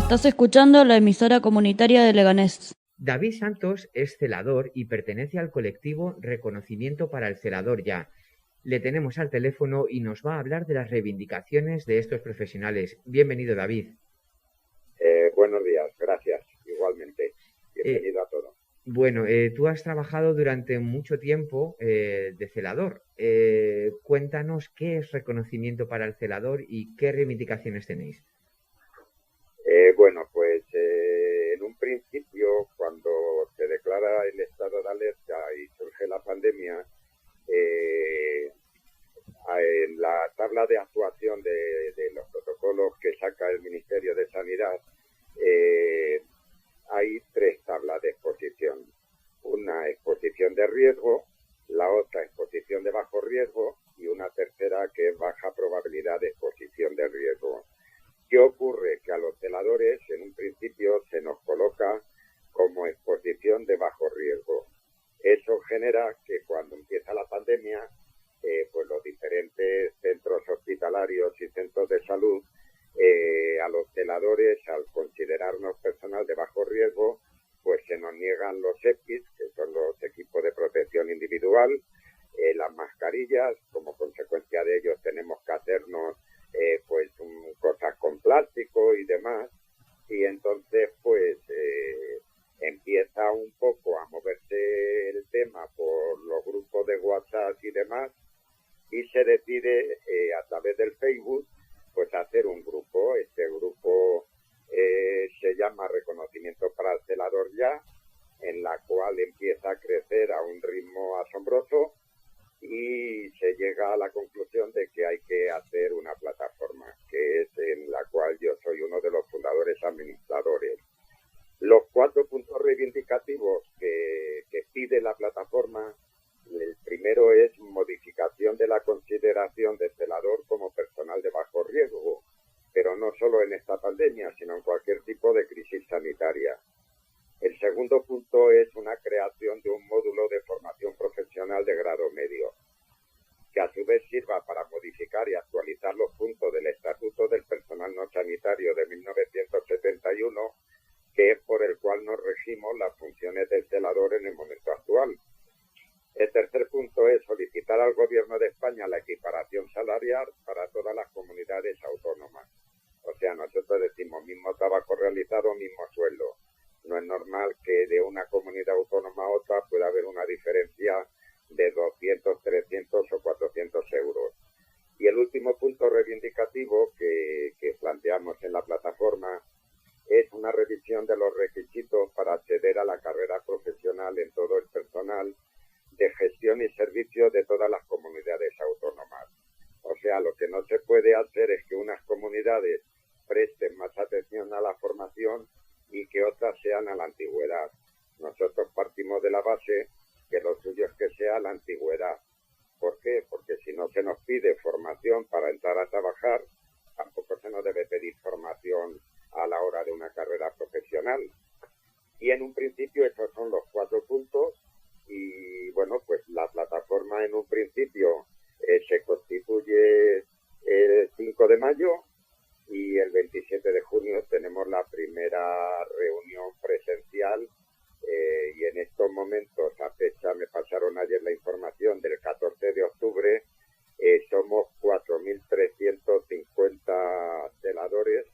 Estás escuchando la emisora comunitaria de Leganés. David Santos es celador y pertenece al colectivo Reconocimiento para el Celador Ya. Le tenemos al teléfono y nos va a hablar de las reivindicaciones de estos profesionales. Bienvenido, David. Buenos días, gracias, igualmente. Bienvenido a todos. Bueno, tú has trabajado durante mucho tiempo de celador. Cuéntanos qué es Reconocimiento para el Celador y qué reivindicaciones tenéis. Bueno, pues en un principio, cuando se declara el estado de alerta y surge la pandemia, en la tabla de actuación de los protocolos que saca el Ministerio de Sanidad, hay 3 tablas de exposición. Una exposición de riesgo, la otra exposición de bajo riesgo y una tercera que es baja probabilidad de exposición de riesgo. ¿Qué ocurre? Que a los celadores en un principio se nos coloca como exposición de bajo riesgo. Eso genera que cuando empieza la pandemia, pues los diferentes centros hospitalarios y centros de salud, a los celadores, al considerarnos personal de bajo riesgo, pues se nos niegan los EPIs, que son los equipos de protección individual, las mascarillas. Como consecuencia de ello tenemos que hacernos cosas con plástico y demás, y entonces pues empieza un poco a moverse el tema por los grupos de WhatsApp y demás, y se decide a través del Facebook pues hacer un grupo. Este grupo se llama Reconocimiento para el Celador Ya, en la cual empieza a crecer a un ritmo asombroso y se llega a la conclusión de que hay que hacer una plataforma, que es en la cual yo soy uno de los fundadores administradores. Los 4 puntos reivindicativos que pide la plataforma, el primero es modificación de la consideración del celador como personal de bajo riesgo, pero no solo en esta pandemia, sino en cualquier tipo de crisis sanitaria. El segundo punto es una creación de un módulo de formación profesional de grado medio, que a su vez sirva para modificar y actualizar los puntos del Estatuto del Personal No Sanitario de 1971, que es por el cual nos regimos las funciones del celador en el momento actual. El tercer punto es solicitar al Gobierno de España la equiparación salarial para todas las comunidades autónomas. O sea, nosotros decimos mismo trabajo realizado, mismo sueldo. No es normal que de una comunidad autónoma a otra pueda haber una diferencia de 200, 300 o 400 euros. Y el último punto reivindicativo que planteamos en la plataforma es una revisión de los requisitos para acceder a la carrera profesional en todo el personal de gestión y servicio de todas las comunidades autónomas. O sea, lo que no se puede hacer es que unas comunidades presten más atención a la formación y que otras sean a la antigüedad. Nosotros partimos de la base que lo suyo es que sea la antigüedad. ¿Por qué? Porque si no se nos pide formación para entrar a trabajar, tampoco se nos debe pedir formación a la hora de una carrera profesional. Y en un principio esos son los 4 puntos. Y bueno, pues la plataforma en un principio se constituye el 5 de mayo y el 27 de junio tenemos la primera reunión presencial, y en estos momentos, a fecha, me pasaron ayer la información del 14 de octubre, somos 4.350 celadores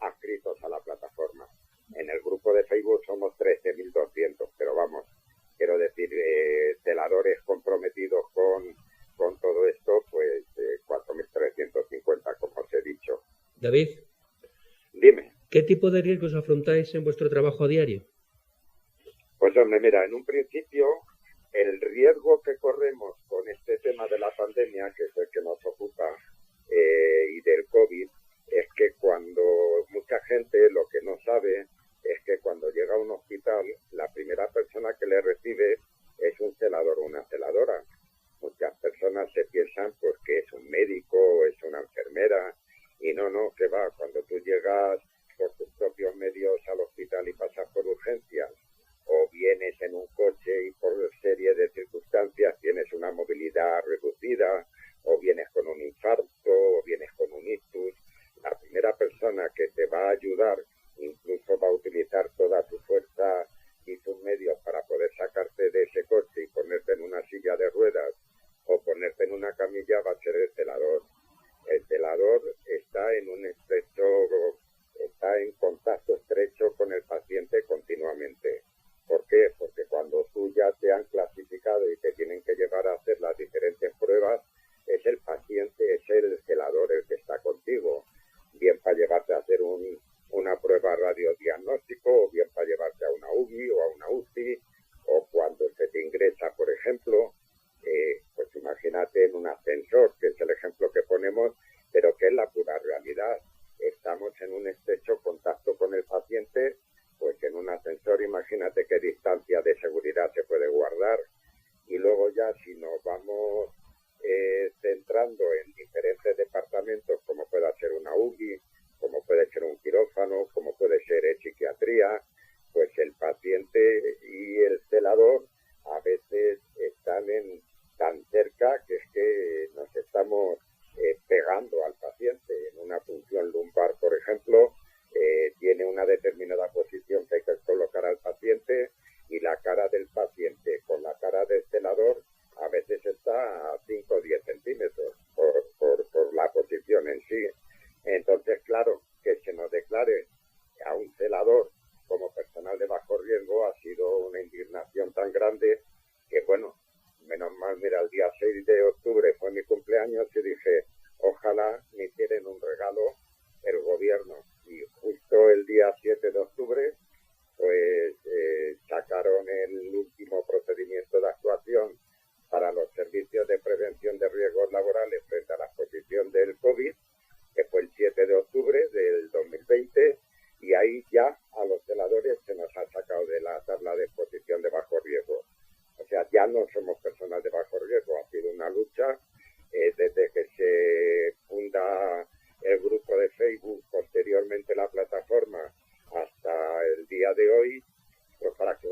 adscritos a la plataforma. En el grupo de Facebook somos 13.200, pero vamos, quiero decir, celadores comprometidos con todo esto, pues 4.350, como os he dicho. David, Dime. ¿qué tipo de riesgos afrontáis en vuestro trabajo diario? Pues hombre, mira, en un principio el riesgo que corremos con este tema de la pandemia, que es el que nos ocupa, y del COVID, es que cuando mucha gente lo que no sabe es que cuando llega a un hospital, la primera persona que le recibe es un celador o una celadora. Muchas personas se piensan pues que es un médico o es una enfermera, y no, que va, cuando tú llegas por tus propios medios al hospital y pasas por urgencias, o vienes en un coche y por serie de circunstancias tienes una movilidad reducida, o vienes con un infarto, o vienes con un ictus, la primera persona que te va a ayudar incluso va a utilizar toda su fuerza y sus medios para poder sacarte de ese coche y ponerte en una silla de ruedas o ponerte en una camilla, va a ser el celador. El celador está en contacto estrecho con el paciente continuamente. ¿Por qué? Porque cuando tú ya te han clasificado y te tienen que llevar a hacer las diferentes pruebas, es el paciente, es el celador el que está contigo. Bien para llevarte a hacer una prueba radiodiagnóstico, o bien para llevarte a una UBI o a una UCI, o cuando se te ingresa, por ejemplo, pues imagínate en un ascensor, que es el ejemplo que ponemos, pero que es la pura realidad. Estamos en un estrecho contacto con el paciente, pues en un ascensor imagínate qué distancia de seguridad se puede guardar. Y luego ya si nos vamos centrando en diferentes departamentos, como pueda ser una UBI, como puede ser un quirófano, como puede ser psiquiatría, pues el paciente y el celador a veces están tan cerca que es que nos estamos pegando al paciente. En una punción lumbar, por ejemplo, tiene una determinada posición que hay que colocar al paciente y la cara del paciente con la cara del celador a veces está a 5 o 10 centímetros por la posición en sí. Entonces, claro, que se nos declare a un celador como personal de bajo riesgo ha sido una indignación tan grande que, bueno, menos mal, mira, el día 6 de octubre fue mi cumpleaños y dije, ojalá me hicieran un regalo el gobierno. Y justo el día 7 de octubre, pues sacaron el último procedimiento de actuación para los servicios de prevención de riesgos laborales frente a la exposición del COVID, que fue el 7 de octubre del 2020, y ahí ya a los celadores se nos ha sacado de la tabla de exposición de bajo riesgo. O sea, ya no somos personas de bajo riesgo, ha sido una lucha desde que se funda el grupo de Facebook, posteriormente la plataforma, hasta el día de hoy. Pues para que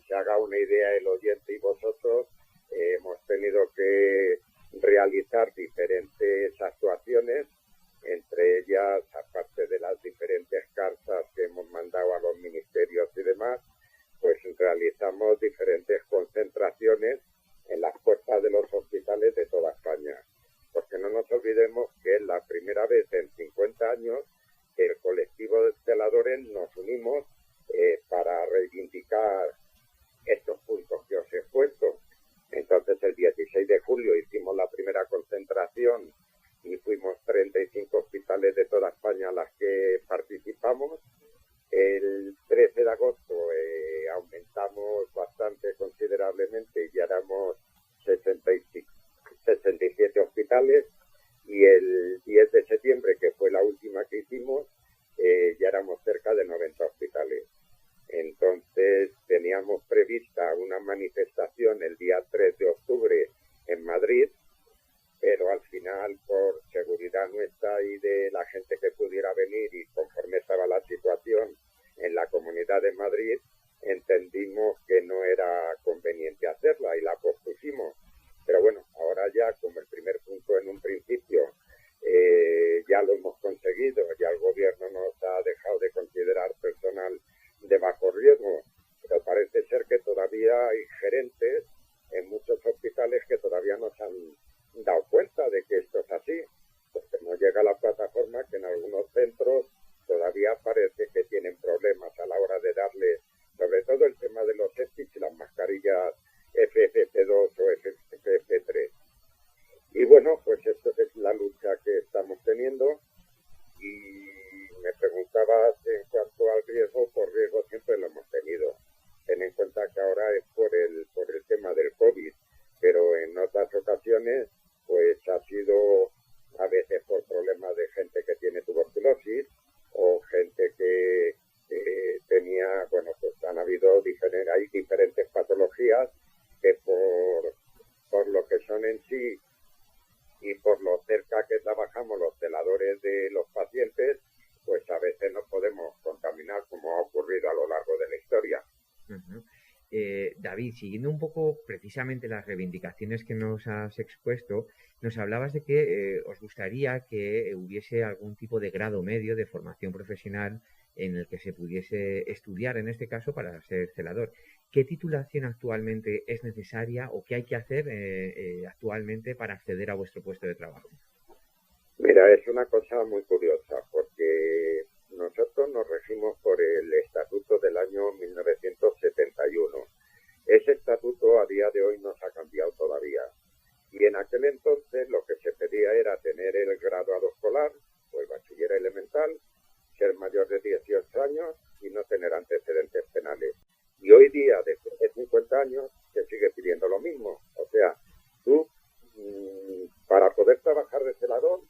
se haga una idea el oyente y vosotros, hemos tenido que realizar diferentes actuaciones, entre ellas, aparte de las diferentes cartas que hemos mandado a los ministerios y demás, pues realizamos diferentes concentraciones en las puertas de los hospitales de toda España. Porque no nos olvidemos que es la primera vez en 50 años que el colectivo de celadores nos unimos para reivindicar estos puntos que os he puesto. Entonces, el 16 de julio hicimos la primera concentración y fuimos 35 hospitales de toda España a las que participamos. El 13 de agosto aumentamos bastante considerablemente y ya éramos 67 hospitales, y el 10 de septiembre, que fue la última que hicimos, ya éramos cerca de 90 hospitales. Entonces teníamos prevista una manifestación el día 3 de octubre en Madrid, pero al final, por seguridad nuestra y de la gente que pudiera venir y conforme estaba la situación en la Comunidad de Madrid, entendimos que no era conveniente hacerla y la pospusimos. Pero bueno, ahora ya, como el primer punto en un principio ya lo hemos conseguido, ya el gobierno nos ha dejado de considerar personal de bajo riesgo, pero parece ser que todavía hay gerentes en muchos hospitales que todavía no se han dado cuenta de que esto es así, porque no llega la plataforma, que en algunos centros todavía parece que tienen problemas a la hora de darle, sobre todo el tema de los EPIs y las mascarillas FFP2 o FFP3. Y bueno, pues esto es la lucha que estamos teniendo. Y me preguntabas en cuanto al riesgo, por riesgo siempre lo hemos tenido. Ten en cuenta que ahora es por el tema del COVID, pero en otras ocasiones pues ha sido a veces por problemas de gente que tiene tuberculosis o gente que David, siguiendo un poco precisamente las reivindicaciones que nos has expuesto, nos hablabas de que os gustaría que hubiese algún tipo de grado medio de formación profesional en el que se pudiese estudiar, en este caso, para ser celador. ¿Qué titulación actualmente es necesaria o qué hay que hacer actualmente para acceder a vuestro puesto de trabajo? Mira, es una cosa muy curiosa porque nosotros nos regimos por el estatuto del año 1971. Ese estatuto a día de hoy no se ha cambiado todavía. Y en aquel entonces lo que se pedía era tener el graduado escolar o el bachiller elemental, ser mayor de 18 años y no tener antecedentes penales. Y hoy día, después de 50 años, se sigue pidiendo lo mismo. O sea, tú, para poder trabajar de celador,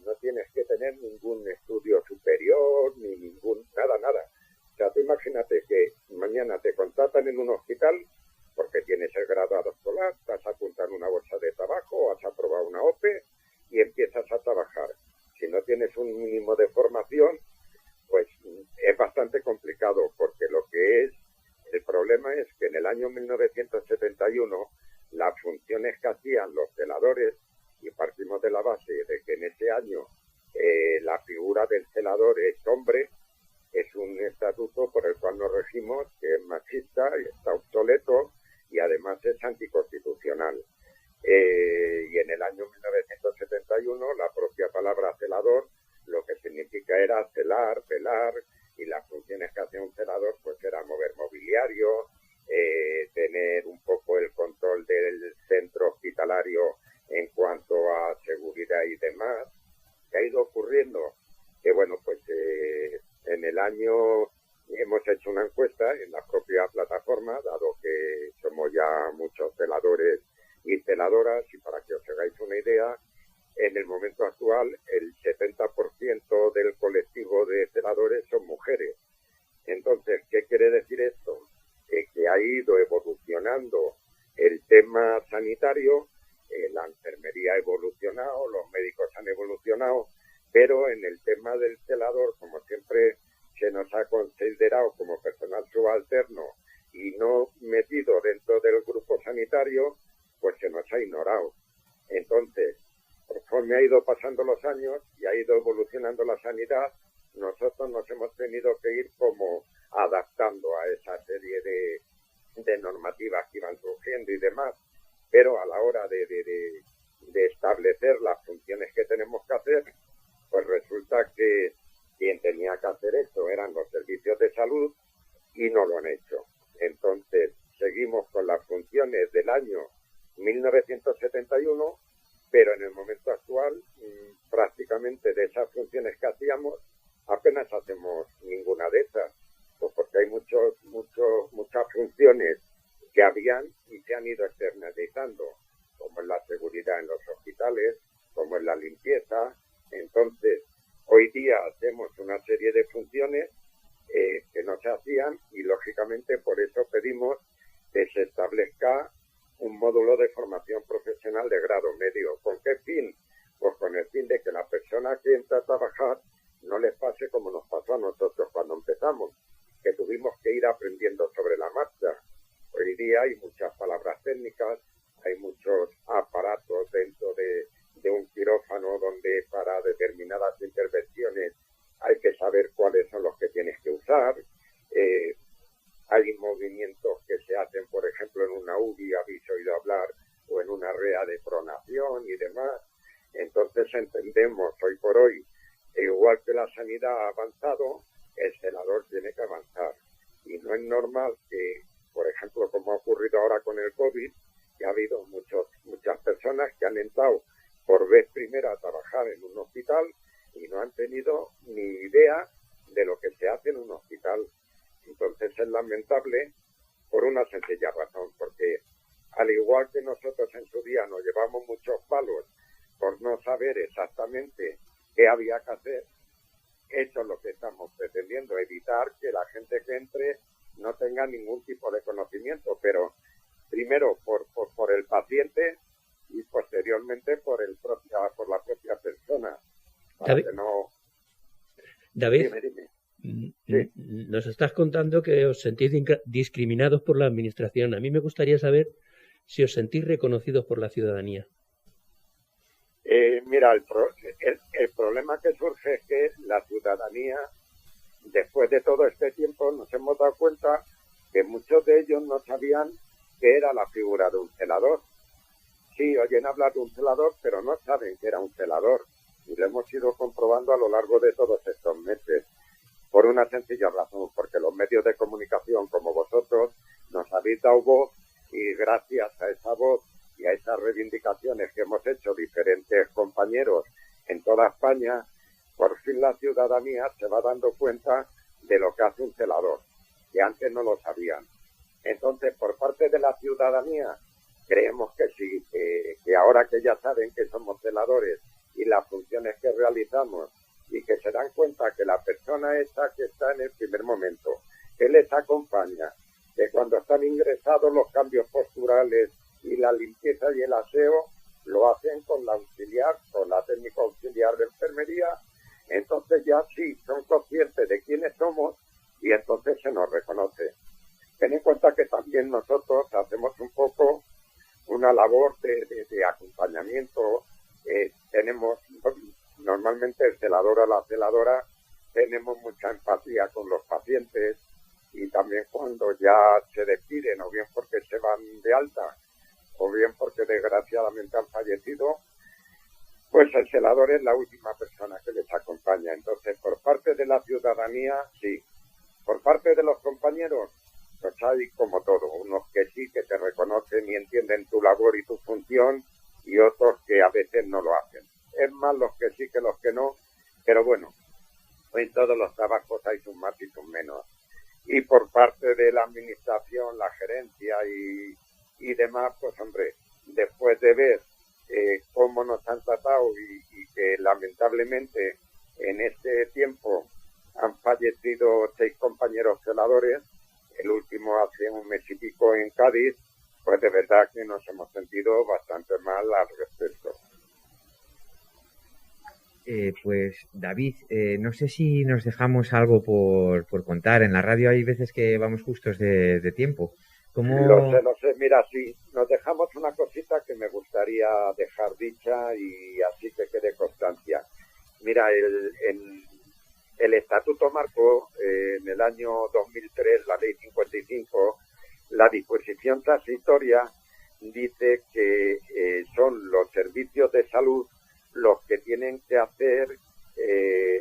no tienes que tener ningún estudio superior, ni nada. O sea, tú imagínate que mañana te contratan en un hospital porque tienes el graduado escolar, vas a apuntar una bolsa de trabajo, has aprobado una OPE y empiezas a trabajar. Si no tienes un mínimo de formación, pues es bastante complicado, porque el problema es que en el año 1971 las funciones que hacían los celadores, y partimos de la base de que en ese año la figura del celador es hombre, es un estatuto por el cual nos regimos, que es machista y está obsoleto y además es anticonstitucional. Y en el año 1971 la propia palabra celador lo que significa era celar, velar, y las funciones que hacía un celador pues era mover mobiliario, tener un poco el control del centro hospitalario en cuanto a seguridad y demás. ¿Qué ha ido ocurriendo? Que bueno, pues en el año hemos hecho una encuesta en la propia plataforma, dado que somos ya muchos celadores y celadoras, y para que os hagáis una idea, en el momento actual el 70% del colectivo de celadores son mujeres. Entonces, ¿qué quiere decir esto? Que ha ido evolucionando el tema sanitario, la enfermería ha evolucionado, los médicos han evolucionado, pero en el tema del celador, como siempre se nos ha considerado como personal subalterno y no metido dentro del grupo sanitario, pues se nos ha ignorado. Entonces, conforme ha ido pasando los años y ha ido evolucionando la sanidad, nosotros nos hemos tenido que ir como adaptando a esa serie de normativas que iban surgiendo y demás, pero a la hora de establecer las funciones que tenemos que hacer, pues resulta que quien tenía que hacer eso eran los servicios de salud y no lo han hecho. Entonces, seguimos con las funciones del año 1971, pero en el momento actual prácticamente de esas funciones que hacíamos apenas hacemos ninguna de esas, pues porque hay muchas funciones que habían y se han ido externalizando, como es la seguridad en los hospitales, como es la limpieza. Entonces, hoy día hacemos una serie de funciones que no se hacían y, lógicamente, por eso pedimos que se establezca un módulo de formación profesional de grado medio. ¿Con qué fin? Pues con el fin de que la persona que entra a trabajar no les pase como nos pasó a nosotros cuando empezamos, que tuvimos que ir aprendiendo sobre la marcha. Hoy día hay muchas palabras técnicas, hay muchos aparatos dentro de un quirófano donde para determinadas intervenciones hay que saber cuáles son los que tienes que usar. Hay movimientos que se hacen, por ejemplo, en una UBI, habéis oído hablar, o en una rea de pronación y demás. Entonces entendemos hoy por hoy, igual que la sanidad ha avanzado, el celador tiene que avanzar. Y no es normal que, por ejemplo, como ha ocurrido ahora con el COVID, que ha habido muchas personas que han entrado por vez primera a trabajar en un hospital y no han tenido ni idea de lo que se hace en un hospital. Entonces es lamentable por una sencilla razón, porque al igual que nosotros en su día nos llevamos muchos palos por no saber exactamente qué había que hacer, eso es lo que estamos pretendiendo, evitar que la gente que entre no tenga ningún tipo de conocimiento, pero primero por el paciente y posteriormente por la propia persona, para David, que no... David, Dime. Sí. Nos estás contando que os sentís discriminados por la administración. A mí me gustaría saber si os sentís reconocidos por la ciudadanía. Mira, el problema que surge es que la ciudadanía, después de todo este tiempo, nos hemos dado cuenta que muchos de ellos no sabían qué era la figura de un celador. Sí, oyen hablar de un celador, pero no saben que era un celador. Y lo hemos ido comprobando a lo largo de todos estos meses. Por una sencilla razón, porque los medios de comunicación como vosotros nos habéis dado voz y gracias a esa voz y a esas reivindicaciones que hemos hecho diferentes compañeros en toda España, por fin la ciudadanía se va dando cuenta de lo que hace un celador, que antes no lo sabían. Entonces, por parte de la ciudadanía, creemos que sí, que ahora que ya saben que somos celadores y las funciones que realizamos, y que se dan cuenta que la persona esa que está en el primer momento, que les acompaña, que cuando están ingresados los cambios posturales y la limpieza y el aseo lo hacen con la auxiliar, con la técnica auxiliar de enfermería, entonces ya sí son conscientes de quiénes somos y entonces se nos reconoce. Ten en cuenta que también nosotros hacemos un poco una labor de acompañamiento. Tenemos normalmente el celador o la celadora, tenemos mucha empatía con los pacientes y también cuando ya se despiden, o bien porque se van de alta, o bien porque desgraciadamente han fallecido, pues el celador es la última persona que les acompaña. Entonces, por parte de la ciudadanía, sí. Por parte de los compañeros, pues hay como todo, unos que sí, que te reconocen y entienden tu labor y tu función, y otros que a veces no lo hacen. Es más los que sí que los que no, pero bueno, en todos los trabajos hay sus más y sus menos. Y por parte de la administración, la gerencia y demás, pues hombre, después de ver cómo nos han tratado y que lamentablemente en este tiempo han fallecido 6 compañeros celadores, el último hace un mes y pico en Cádiz, pues de verdad que nos hemos sentido bastante mal al respecto. Pues David, no sé si nos dejamos algo por contar. En la radio hay veces que vamos justos de tiempo. ¿Cómo? Lo sé. Mira, sí, nos dejamos una cosita que me gustaría dejar dicha y así que quede constancia. Mira, el Estatuto marcó en el año 2003, la Ley 55, la disposición transitoria dice que son los servicios de salud los que tienen que hacer,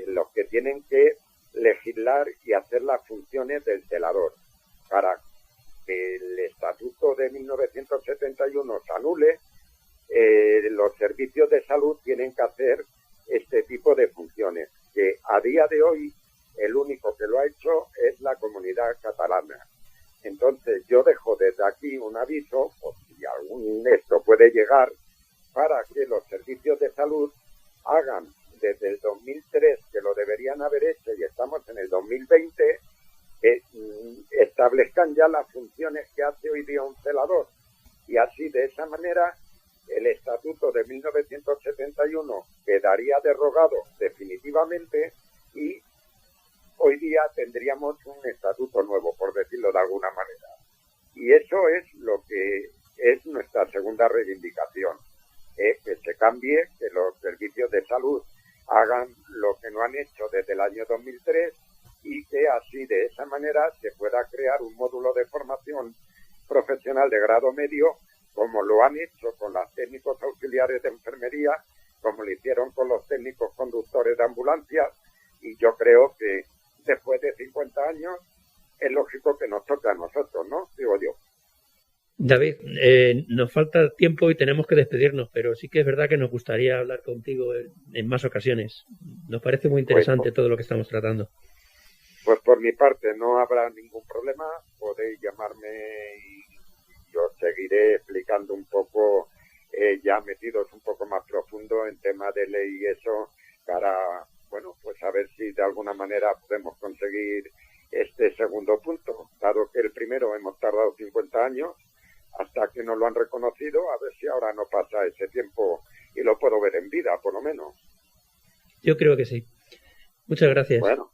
los que tienen que legislar y hacer las funciones del celador. Para que el Estatuto de 1971 se anule, los servicios de salud tienen que hacer este tipo de funciones, que a día de hoy el único que lo ha hecho es la Comunidad Catalana. Entonces yo dejo desde aquí un aviso, por si algún esto puede llegar, para que los servicios de salud hagan desde el 2003, que lo deberían haber hecho y estamos en el 2020, que establezcan ya las funciones que hace hoy día un celador. Y así, de esa manera, el Estatuto de 1971 quedaría derogado definitivamente y hoy día tendríamos un estatuto nuevo, por decirlo de alguna manera. Y eso es lo que es nuestra segunda reivindicación. Que se cambie, que los servicios de salud hagan lo que no han hecho desde el año 2003 y que así de esa manera se pueda crear un módulo de formación profesional de grado medio, como lo han hecho con los técnicos auxiliares de enfermería, como lo hicieron con los técnicos conductores de ambulancias, y yo creo que después de 50 años es lógico que nos toque a nosotros, ¿no? Digo yo. David, nos falta tiempo y tenemos que despedirnos, pero sí que es verdad que nos gustaría hablar contigo en más ocasiones. Nos parece muy interesante todo lo que estamos tratando. Pues por mi parte no habrá ningún problema, podéis llamarme y os seguiré explicando un poco, ya metidos un poco más profundo en tema de ley y eso, para, bueno, pues a ver si de alguna manera podemos conseguir este segundo punto, dado que el primero hemos tardado 50 años, hasta que nos lo han reconocido, a ver si ahora no pasa ese tiempo y lo puedo ver en vida, por lo menos. Yo creo que sí. Muchas gracias. Bueno,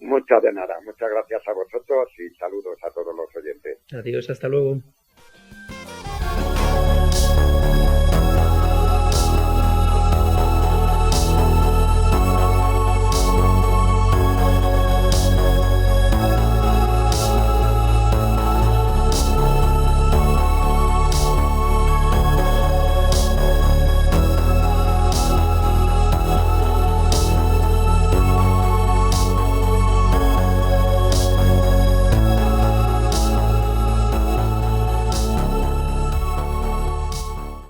Muchas de nada. Muchas gracias a vosotros y saludos a todos los oyentes. Adiós, hasta luego.